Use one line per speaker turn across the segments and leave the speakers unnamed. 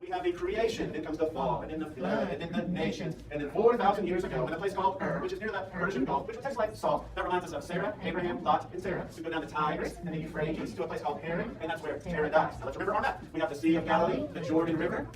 We have the creation, then comes the fall, and then the flood, and then the nations, and then 4,000 years ago, in a place called Ur, which is near the Persian Gulf, which tastes like salt. That reminds us of Sarah, Abraham, Lot, and Sarah. So we go down the Tigris and the Euphrates to a place called Haran, and that's where Terah dies. Now let's remember on that. We have the Sea of Galilee, the Jordan River,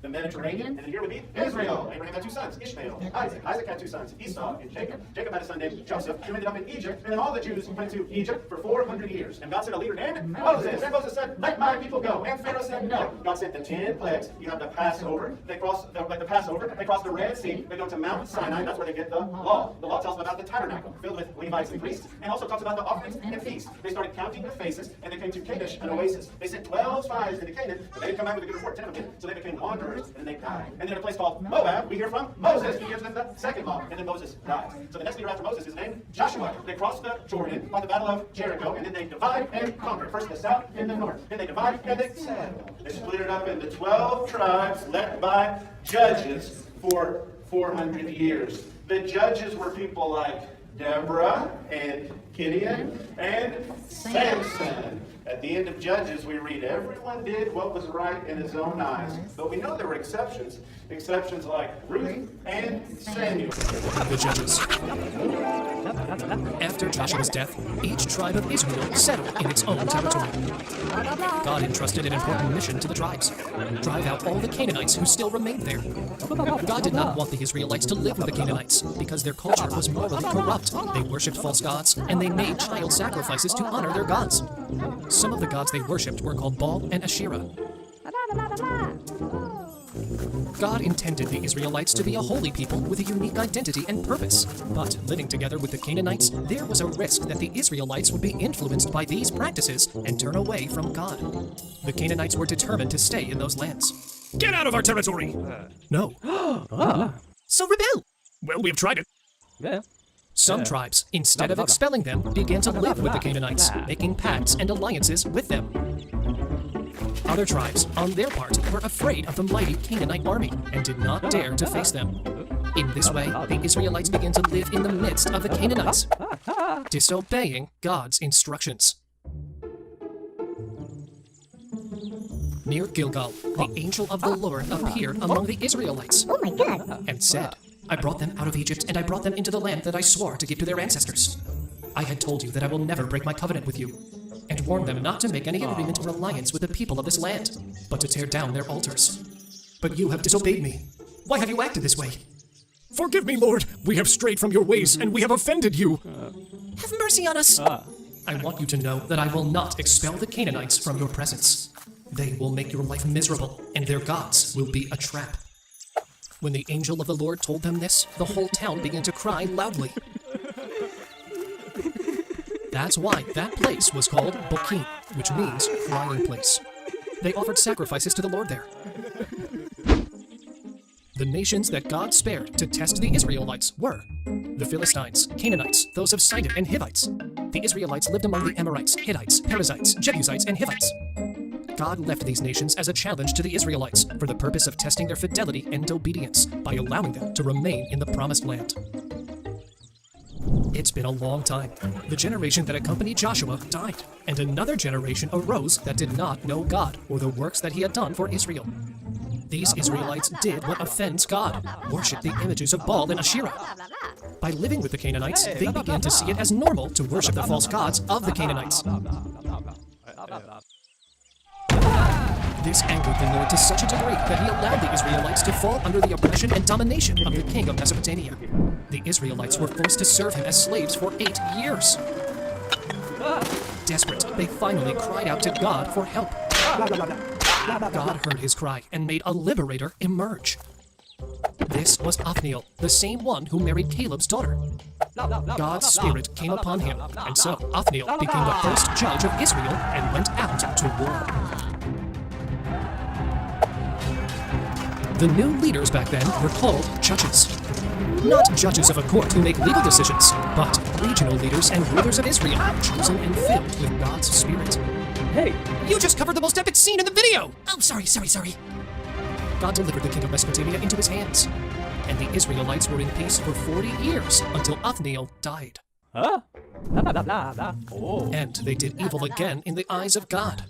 the Mediterranean, and then here would be Israel. Abraham had two sons, Ishmael, Isaac. Isaac had two sons, Esau and Jacob. Jacob had a son named Joseph, who ended up in Egypt, and then all the Jews went to Egypt for 400 years. And God sent a leader named Moses. And Moses said, let my people go. And Pharaoh said no. God sent the 10 plagues. You have the Passover. They cross the Passover. They cross the Red Sea. They go to Mount Sinai. That's where they get the law. The law tells them about the tabernacle, filled with Levites and priests, and also talks about the offerings and feasts. They started counting the faces, and they came to Kadesh, an oasis. They sent 12 spies into Canaan, but they didn't come back with a good report. 10 of them did. So they became wanderers, and they died. And then at a place called Moab, we hear from Moses, who gives them the second law, and then Moses dies. So the next leader after Moses is named Joshua. They cross the Jordan, fought the battle of Jericho, and then they divide and conquer. First the south, and the north. Then they divide and they settle. They split it up into 12 tribes led by judges for 400 years. The judges were people like Deborah and Gideon and Samson. At the end of Judges, we read, everyone did what was right in his own eyes. But we know there were exceptions. Exceptions like Ruth and Samuel.
The Judges. After Joshua's death, each tribe of Israel settled in its own territory. God entrusted an important mission to the tribes: drive out all the Canaanites who still remained there. God did not want the Israelites to live with the Canaanites because their culture was morally corrupt. They worshipped false gods, and they made child sacrifices to honor their gods. Some of the gods they worshipped were called Baal and Asherah. God intended the Israelites to be a holy people with a unique identity and purpose. But living together with the Canaanites, there was a risk that the Israelites would be influenced by these practices and turn away from God. The Canaanites were determined to stay in those lands.
Get out of our territory!
No. So rebel!
Well, we have tried it.
Yeah.
Some tribes, instead of expelling them, began to live with the Canaanites, making pacts and alliances with them. Other tribes, on their part, were afraid of the mighty Canaanite army and did not dare to face them. In this way, the Israelites began to live in the midst of the Canaanites, disobeying God's instructions. Near Gilgal, the angel of the Lord appeared among the Israelites.
Oh my God!
And said, I brought them out of Egypt, and I brought them into the land that I swore to give to their ancestors. I had told you that I will never break my covenant with you, and warned them not to make any agreement or alliance with the people of this land, but to tear down their altars. But you have disobeyed me. Why have you acted this way?
Forgive me, Lord. We have strayed from your ways, and we have offended you.
Have mercy on us. I want you to know that I will not expel the Canaanites from your presence. They will make your life miserable, and their gods will be a trap. When the angel of the Lord told them this, the whole town began to cry loudly. That's why that place was called Bokim, which means crying place. They offered sacrifices to the Lord there. The nations that God spared to test the Israelites were the Philistines, Canaanites, those of Sidon and Hivites. The Israelites lived among the Amorites, Hittites, Perizzites, Jebusites, and Hivites. God left these nations as a challenge to the Israelites for the purpose of testing their fidelity and obedience by allowing them to remain in the promised land. It's been a long time. The generation that accompanied Joshua died, and another generation arose that did not know God or the works that he had done for Israel. These Israelites did what offends God, worship the images of Baal and Asherah. By living with the Canaanites, they began to see it as normal to worship the false gods of the Canaanites. This angered the Lord to such a degree that he allowed the Israelites to fall under the oppression and domination of the king of Mesopotamia. The Israelites were forced to serve him as slaves for 8 years. Desperate, they finally cried out to God for help. God heard his cry and made a liberator emerge. This was Othniel, the same one who married Caleb's daughter. God's spirit came upon him, and so Othniel became the first judge of Israel and went out to war. The new leaders back then were called judges. Not judges of a court who make legal decisions, but regional leaders and rulers of Israel, chosen and filled with God's Spirit.
Hey!
You just covered the most epic scene in the video! Oh, sorry. God delivered the king of Mesopotamia into his hands, and the Israelites were in peace for 40 years until Othniel died.
Huh?
And they did evil again in the eyes of God.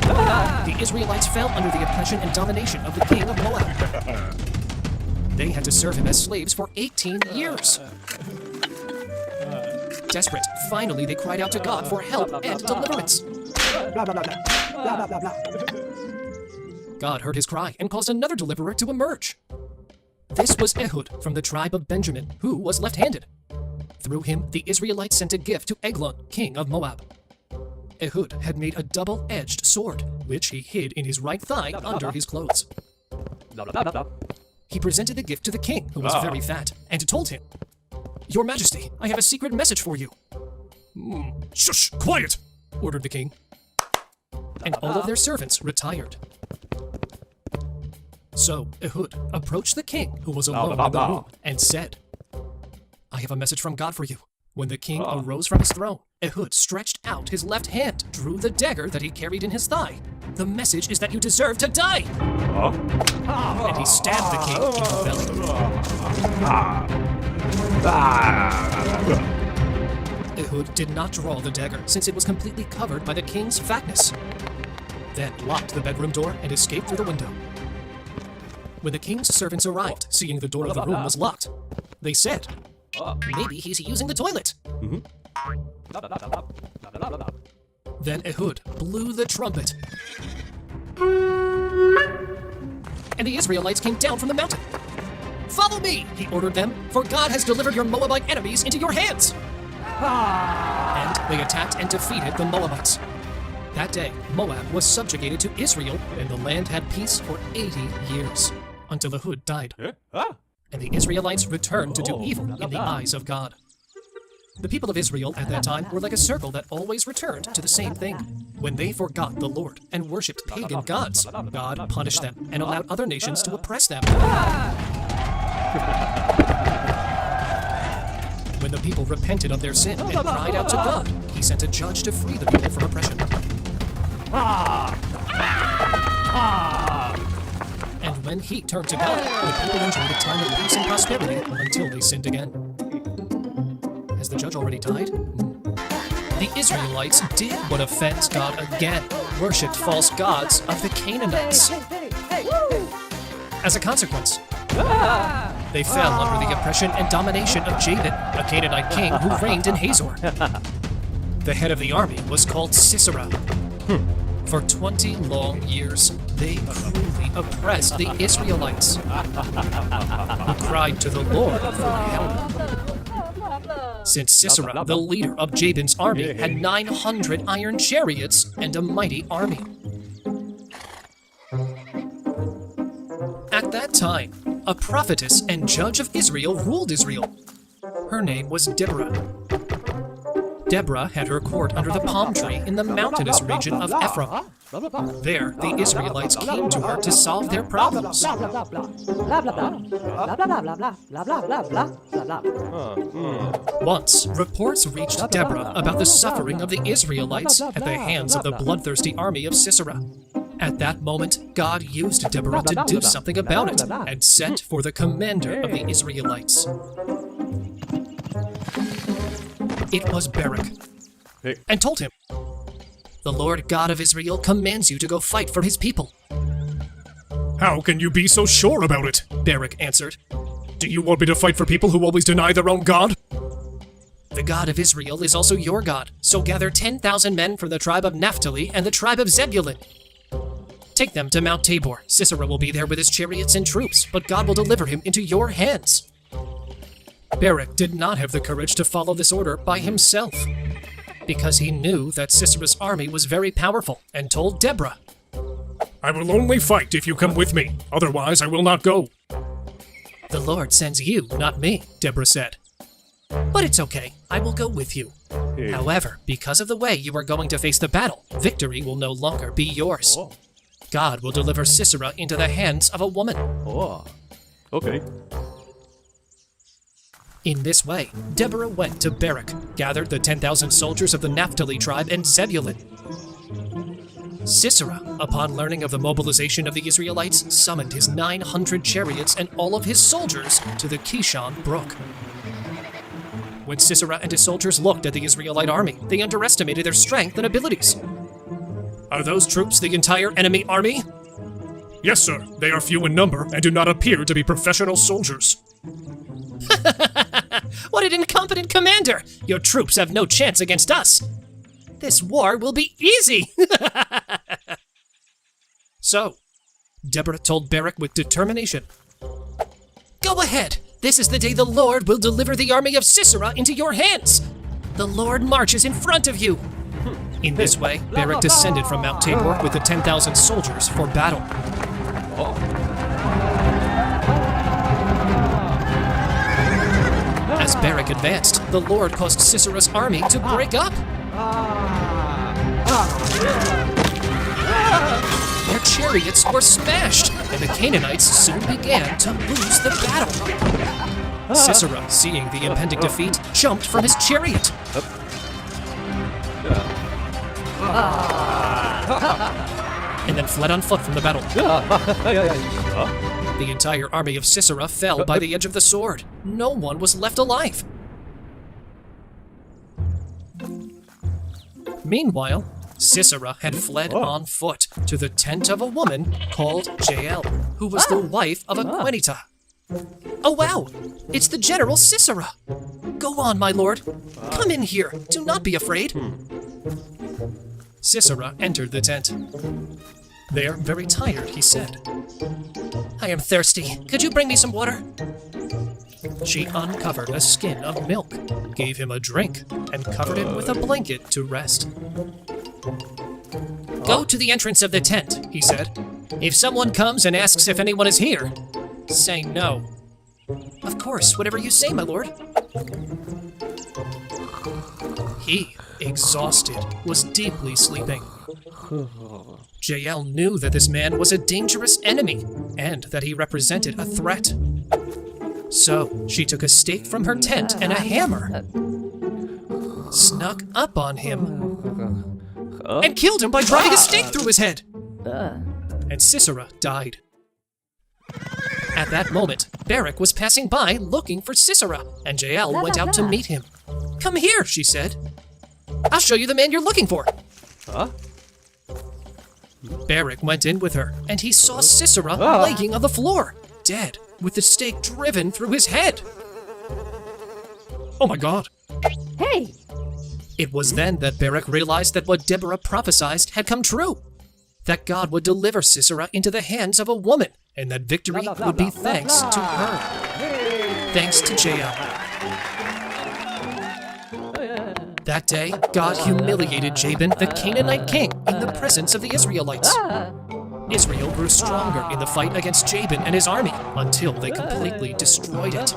The Israelites fell under the oppression and domination of the king of Moab. They had to serve him as slaves for 18 years. Desperate, finally they cried out to God for help and deliverance. God heard his cry and caused another deliverer to emerge. This was Ehud from the tribe of Benjamin, who was left-handed. Through him, the Israelites sent a gift to Eglon, king of Moab. Ehud had made a double-edged sword, which he hid in his right thigh under his clothes. He presented the gift to the king, who was very fat, and told him, "Your Majesty, I have a secret message for you."
Shush! Quiet!
Ordered the king. And all of their servants retired. So Ehud approached the king, who was alone in the room, and said, "I have a message from God for you." When the king arose from his throne, Ehud stretched out his left hand, drew the dagger that he carried in his thigh. "The message is that you deserve to die!" And he stabbed the king in the belly. Ehud did not draw the dagger, since it was completely covered by the king's fatness. Then locked the bedroom door and escaped through the window. When the king's servants arrived, seeing the door of the room was locked, they said, "Maybe he's using the toilet." Then Ehud blew the trumpet, and the Israelites came down from the mountain. "Follow me," he ordered them, "for God has delivered your Moabite enemies into your hands." And they attacked and defeated the Moabites. That day, Moab was subjugated to Israel, and the land had peace for 80 years, until Ehud died. And the Israelites returned to do evil in the eyes of God. The people of Israel at that time were like a circle that always returned to the same thing. When they forgot the Lord and worshipped pagan gods, God punished them and allowed other nations to oppress them. When the people repented of their sin and cried out to God, he sent a judge to free the people from oppression. And when he turned to God, the people enjoyed a time of peace and prosperity until they sinned again. Has the judge already died? The Israelites did what offends God again, worshipped false gods of the Canaanites. As a consequence, they fell under the oppression and domination of Jabin, a Canaanite king who reigned in Hazor. The head of the army was called Sisera. For 20 long years, they cruelly oppressed the Israelites, who cried to the Lord for help. Since Sisera, the leader of Jabin's army, had 900 iron chariots and a mighty army. At that time, a prophetess and judge of Israel ruled Israel. Her name was Deborah. Deborah had her court under the palm tree in the mountainous region of Ephraim. There, the Israelites came to her to solve their problems. Once, reports reached Deborah about the suffering of the Israelites at the hands of the bloodthirsty army of Sisera. At that moment, God used Deborah to do something about it and sent for the commander of the Israelites. It was Barak, and told him, "The Lord God of Israel commands you to go fight for his people."
How can you be so sure about it?
Barak answered,
Do you want me to fight for people who always deny their own God?
"The God of Israel is also your God, so gather 10,000 men from the tribe of Naphtali and the tribe of Zebulun. Take them to Mount Tabor. Sisera will be there with his chariots and troops, but God will deliver him into your hands." Barak did not have the courage to follow this order by himself, because he knew that Sisera's army was very powerful, and told Deborah,
I will only fight if you come with me. Otherwise, I will not go.
"The Lord sends you, not me," Deborah said. "But it's okay. I will go with you. However, because of the way you are going to face the battle, victory will no longer be yours. God will deliver Sisera into the hands of a woman."
Okay.
In this way, Deborah went to Barak, gathered the 10,000 soldiers of the Naphtali tribe and Zebulun. Sisera, upon learning of the mobilization of the Israelites, summoned his 900 chariots and all of his soldiers to the Kishon Brook. When Sisera and his soldiers looked at the Israelite army, they underestimated their strength and abilities. Are those troops the entire enemy army?
Yes, sir. They are few in number and do not appear to be professional soldiers.
What an incompetent commander! Your troops have no chance against us. This war will be easy. So, Deborah told Barak with determination, "Go ahead. This is the day the Lord will deliver the army of Sisera into your hands. The Lord marches in front of you." In this way, Barak descended from Mount Tabor with the 10,000 soldiers for battle. As Barak advanced, the Lord caused Sisera's army to break up. Their chariots were smashed, and the Canaanites soon began to lose the battle. Sisera, seeing the impending defeat, jumped from his chariot. And then fled on foot from the battle. The entire army of Sisera fell by the edge of the sword. No one was left alive. Meanwhile, Sisera had fled on foot to the tent of a woman called Jael, who was the wife of Aquanita. Oh wow! It's the General Sisera! Go on, my lord. Come in here. Do not be afraid. Sisera entered the tent. They are very tired, he said. I am thirsty. Could you bring me some water? She uncovered a skin of milk, gave him a drink, and covered him with a blanket to rest. Go to the entrance of the tent, he said. If someone comes and asks if anyone is here, say no. Of course, whatever you say, my lord. He, exhausted, was deeply sleeping. Jael knew that this man was a dangerous enemy, and that he represented a threat. So, she took a stake from her tent and a hammer, snuck up on him, and killed him by driving a stake through his head. And Sisera died. At that moment, Barak was passing by looking for Sisera, and Jael went out to meet him. Come here, she said. I'll show you the man you're looking for. Barak went in with her, and he saw Sisera laying on the floor, dead, with the stake driven through his head.
Oh my god.
Hey!
It was then that Barak realized that what Deborah prophesied had come true. That God would deliver Sisera into the hands of a woman, and that victory would be thanks to her. Thanks to Jael. That day, God humiliated Jabin, the Canaanite king, in the presence of the Israelites. Israel grew stronger in the fight against Jabin and his army until they completely destroyed it.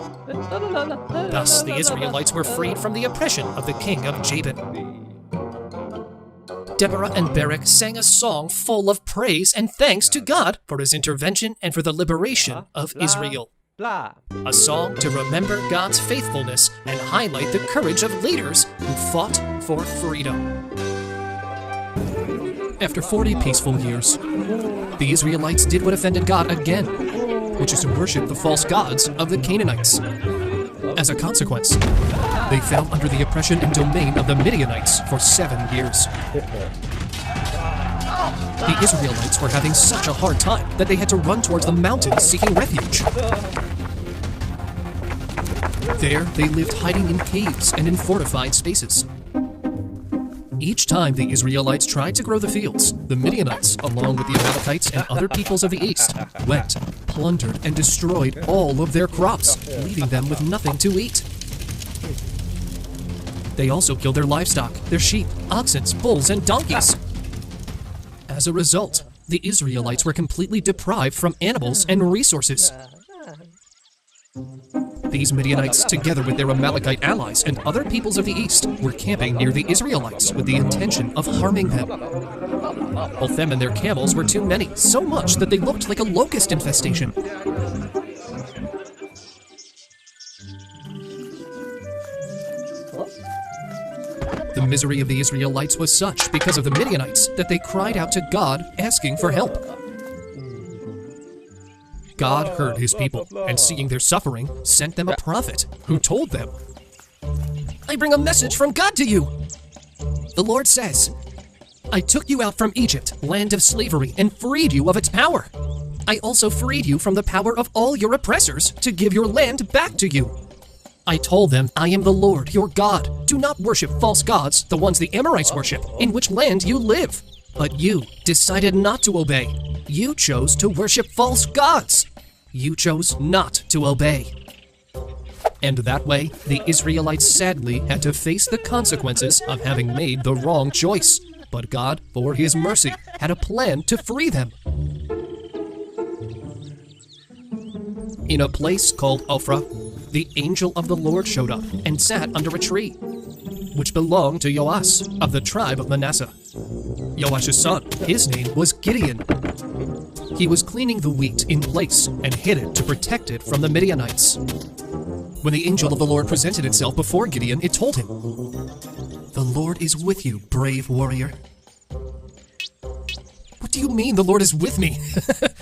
Thus, the Israelites were freed from the oppression of the king of Jabin. Deborah and Barak sang a song full of praise and thanks to God for his intervention and for the liberation of Israel. A song to remember God's faithfulness and highlight the courage of leaders who fought for freedom. After 40 peaceful years, the Israelites did what offended God again, which is to worship the false gods of the Canaanites. As a consequence, they fell under the oppression and domain of the Midianites for 7 years. The Israelites were having such a hard time that they had to run towards the mountains seeking refuge. There, they lived hiding in caves and in fortified spaces. Each time the Israelites tried to grow the fields, the Midianites, along with the Amalekites and other peoples of the east, went, plundered, and destroyed all of their crops, leaving them with nothing to eat. They also killed their livestock, their sheep, oxen, bulls, and donkeys. As a result, the Israelites were completely deprived from animals and resources. These Midianites, together with their Amalekite allies and other peoples of the east, were camping near the Israelites with the intention of harming them. Both them and their camels were too many, so much that they looked like a locust infestation. The misery of the Israelites was such because of the Midianites that they cried out to God asking for help. God heard his people, and seeing their suffering, sent them a prophet who told them, I bring a message from God to you. The Lord says, I took you out from Egypt, land of slavery, and freed you of its power. I also freed you from the power of all your oppressors to give your land back to you. I told them, I am the Lord, your God. Do not worship false gods, the ones the Amorites worship, in which land you live. But you decided not to obey. You chose to worship false gods. You chose not to obey. And that way, the Israelites sadly had to face the consequences of having made the wrong choice. But God, for his mercy, had a plan to free them. In a place called Ophrah, the angel of the Lord showed up and sat under a tree, which belonged to Joash of the tribe of Manasseh. Joash's son, his name was Gideon. He was cleaning the wheat in place and hid it to protect it from the Midianites. When the angel of the Lord presented itself before Gideon, it told him, "The Lord is with you, brave warrior." "What do you mean the Lord is with me?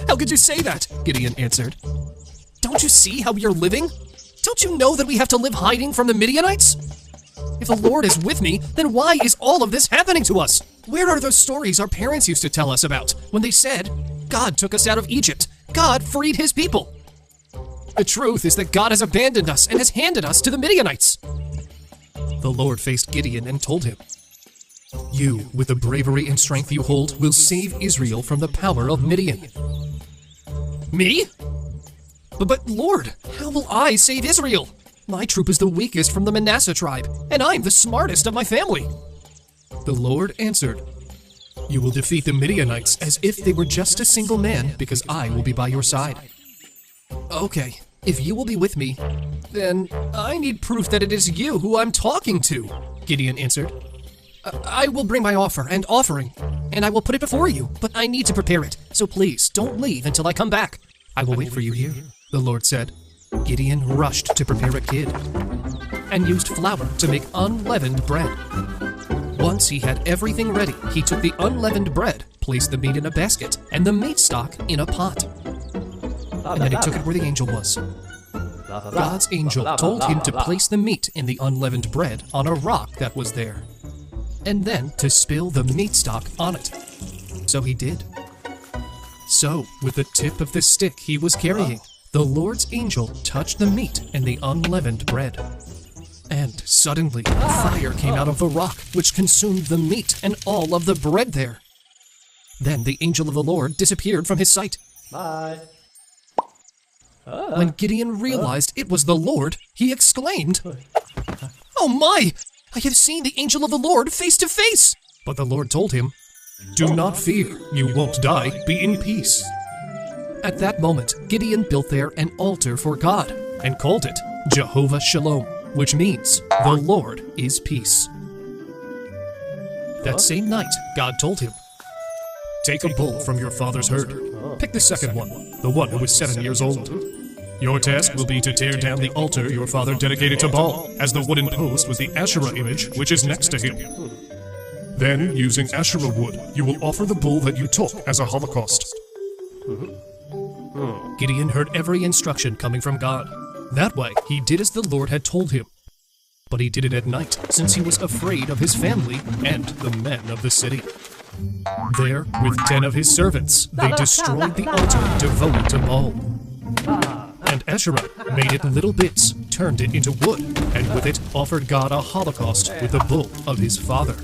How could you say that?" Gideon answered. "Don't you see how we are living? Don't you know that we have to live hiding from the Midianites? If the Lord is with me, then why is all of this happening to us? Where are those stories our parents used to tell us about when they said, God took us out of Egypt, God freed his people? The truth is that God has abandoned us and has handed us to the Midianites." The Lord faced Gideon and told him, "You, with the bravery and strength you hold, will save Israel from the power of Midian." "Me? But Lord, how will I save Israel? My troop is the weakest from the Manasseh tribe, and I'm the smartest of my family." The Lord answered, "You will defeat the Midianites as if they were just a single man, because I will be by your side." "Okay, if you will be with me, then I need proof that it is you who I'm talking to," Gideon answered. I will bring my offer and offering, and I will put it before you, but I need to prepare it, so please don't leave until I come back." "I will wait for you here," the Lord said. Gideon rushed to prepare a kid and used flour to make unleavened bread. Once he had everything ready, he took the unleavened bread, placed the meat in a basket, and the meat stock in a pot. And then he took it where the angel was. God's angel told him to place the meat in the unleavened bread on a rock that was there, and then to spill the meat stock on it. So he did. So, with the tip of the stick he was carrying, the Lord's angel touched the meat and the unleavened bread. And suddenly, fire came out of the rock, which consumed the meat and all of the bread there. Then the angel of the Lord disappeared from his sight.
Bye.
When Gideon realized it was the Lord, he exclaimed, "Oh my! I have seen the angel of the Lord face to face!" But the Lord told him, "Do not fear, you won't die, be in peace." At that moment, Gideon built there an altar for God and called it Jehovah Shalom, which means the Lord is peace. That same night, God told him, "Take a bull from your father's herd. Pick the second one, the one who is 7 years old. Your task will be to tear down the altar your father dedicated to Baal, as the wooden post was the Asherah image which is next to him. Then, using Asherah wood, you will offer the bull that you took as a holocaust." Gideon heard every instruction coming from God. That way, he did as the Lord had told him. But he did it at night, since he was afraid of his family and the men of the city. There, with 10 of his servants, they destroyed the altar devoted to Baal. And Asherah made it little bits, turned it into wood, and with it offered God a holocaust with the bull of his father.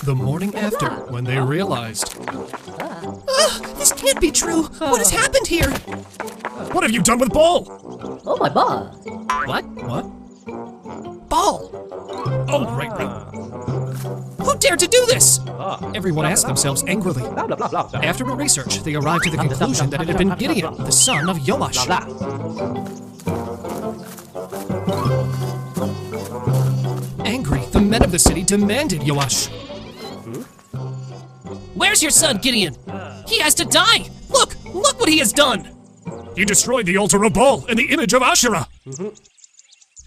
The morning after, when they realized, "This can't be true! What has happened here?"
What have you done with Baal?
Oh my god.
What? Baal! Oh, right. Who dared to do this? Everyone asked themselves angrily. After a research, they arrived at the conclusion that it had been Gideon, the son of Joash. Angry, the men of the city demanded Joash. "Where's your son, Gideon? He has to die! Look what he has done!"
He destroyed the altar of Baal and the image of Asherah.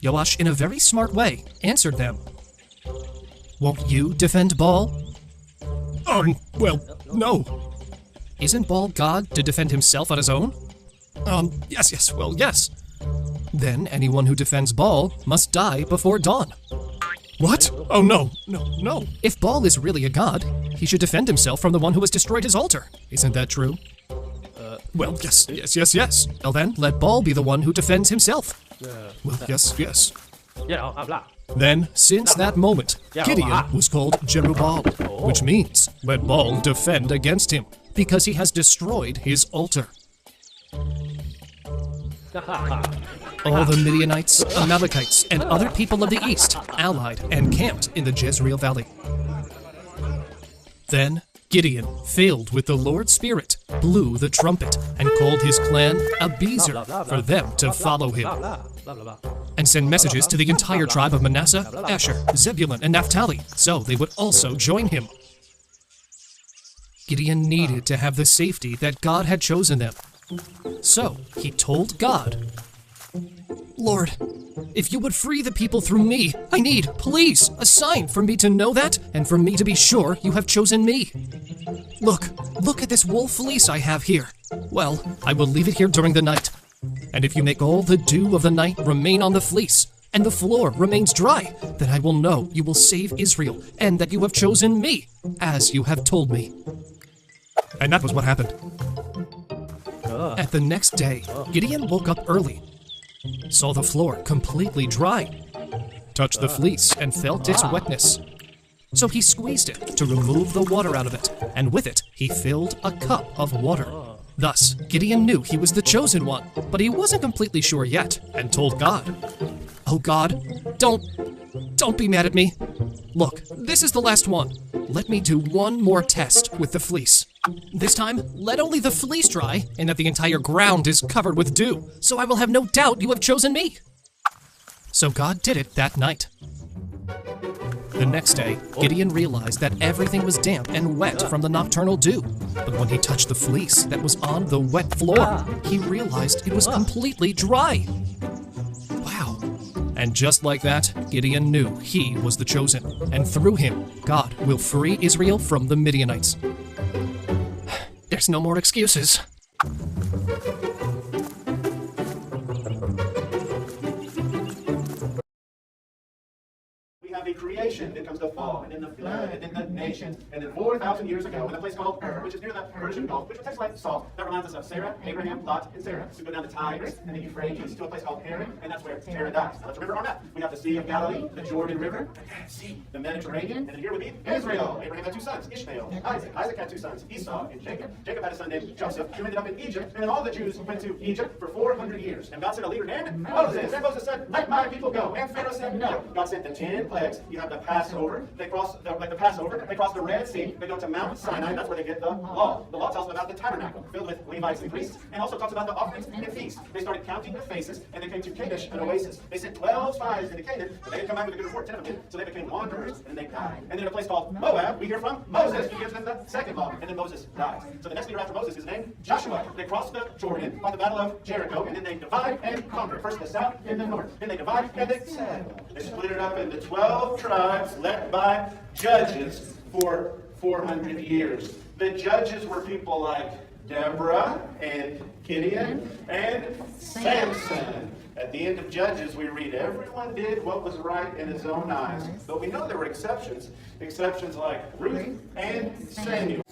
Joash, in a very smart way, answered them. "Won't you defend Baal?"
Well, no.
Isn't Baal God to defend himself on his own? Yes. Then anyone who defends Baal must die before dawn.
What? Oh no, no.
If Baal is really a god, he should defend himself from the one who has destroyed his altar. Isn't that true?
Well, yes.
Well then, let Baal be the one who defends himself.
Well, yes.
Then, since that moment, Gideon was called Jerubbaal, which means, let Baal defend against him, because he has destroyed his altar. All the Midianites, Amalekites, and other people of the east allied and camped in the Jezreel Valley. Then Gideon, filled with the Lord's Spirit, blew the trumpet and called his clan Abiezer for them to follow him, and send messages to the entire tribe of Manasseh, Asher, Zebulun, and Naphtali, so they would also join him. Gideon needed to have the safety that God had chosen them. So he told God, Lord, if you would free the people through me, I need, please, a sign for me to know that and for me to be sure you have chosen me. Look at this wool fleece I have here. Well, I will leave it here during the night. And if you make all the dew of the night remain on the fleece, and the floor remains dry, then I will know you will save Israel and that you have chosen me, as you have told me. And that was what happened. At the next day, Gideon woke up early, saw the floor completely dry, touched the fleece and felt its wetness. So he squeezed it to remove the water out of it, and with it he filled a cup of water. Thus, Gideon knew he was the chosen one, but he wasn't completely sure yet, and told God, Oh God, don't be mad at me. Look, this is the last one. Let me do one more test with the fleece. This time, let only the fleece dry, and that the entire ground is covered with dew, so I will have no doubt you have chosen me. So God did it that night. The next day, Gideon realized that everything was damp and wet from the nocturnal dew. But when he touched the fleece that was on the wet floor, he realized it was completely dry. Wow. And just like that, Gideon knew he was the chosen, and through him, God will free Israel from the Midianites. There's no more excuses.
We have the creation, then comes the fall, and then the flood, and then the nation, and then 4,000 years ago, in a place called which is near the Persian Gulf, which was like Salt, that reminds us of Sarah, Abraham, Lot, and Sarah. So we go down the Tigris, and the Euphrates, to a place called Haran, and that's where Terah dies. Now let's remember our map. We have the Sea of Galilee, the Jordan River, the Red Sea, the Mediterranean, and then here would be Israel. Abraham had two sons, Ishmael, Isaac. Isaac had two sons, Esau and Jacob. Jacob had a son named Joseph, who ended up in Egypt, and then all the Jews went to Egypt for 400 years. And God sent a leader named Moses. And Moses said, let my people go. And Pharaoh said, no. God sent the 10 plagues. You have the Passover. They cross the Red Sea. They go to Mount Sinai. That's where they get the law. The law tells them about the tabernacle, filled with Levites and priests, and also talks about the offerings and feasts. They started counting the faces, and they came to Kadesh, an oasis. They sent 12 spies into Canaan, but they didn't come back with a good report. 10 of them did. So they became wanderers, and they died. And then a place called Moab, we hear from Moses, who gives them the second law, and then Moses dies. So the next leader after Moses is named Joshua. They cross the Jordan, fight the battle of Jericho, and then they divide and conquer. First the south, then the north. Then they divide and they settle. They split it up into 12 tribes led by judges for 400 years. The judges were people like Deborah and Gideon and Samson. At the end of Judges, we read, everyone did what was right in his own eyes. But we know there were exceptions. Exceptions like Ruth and Samuel.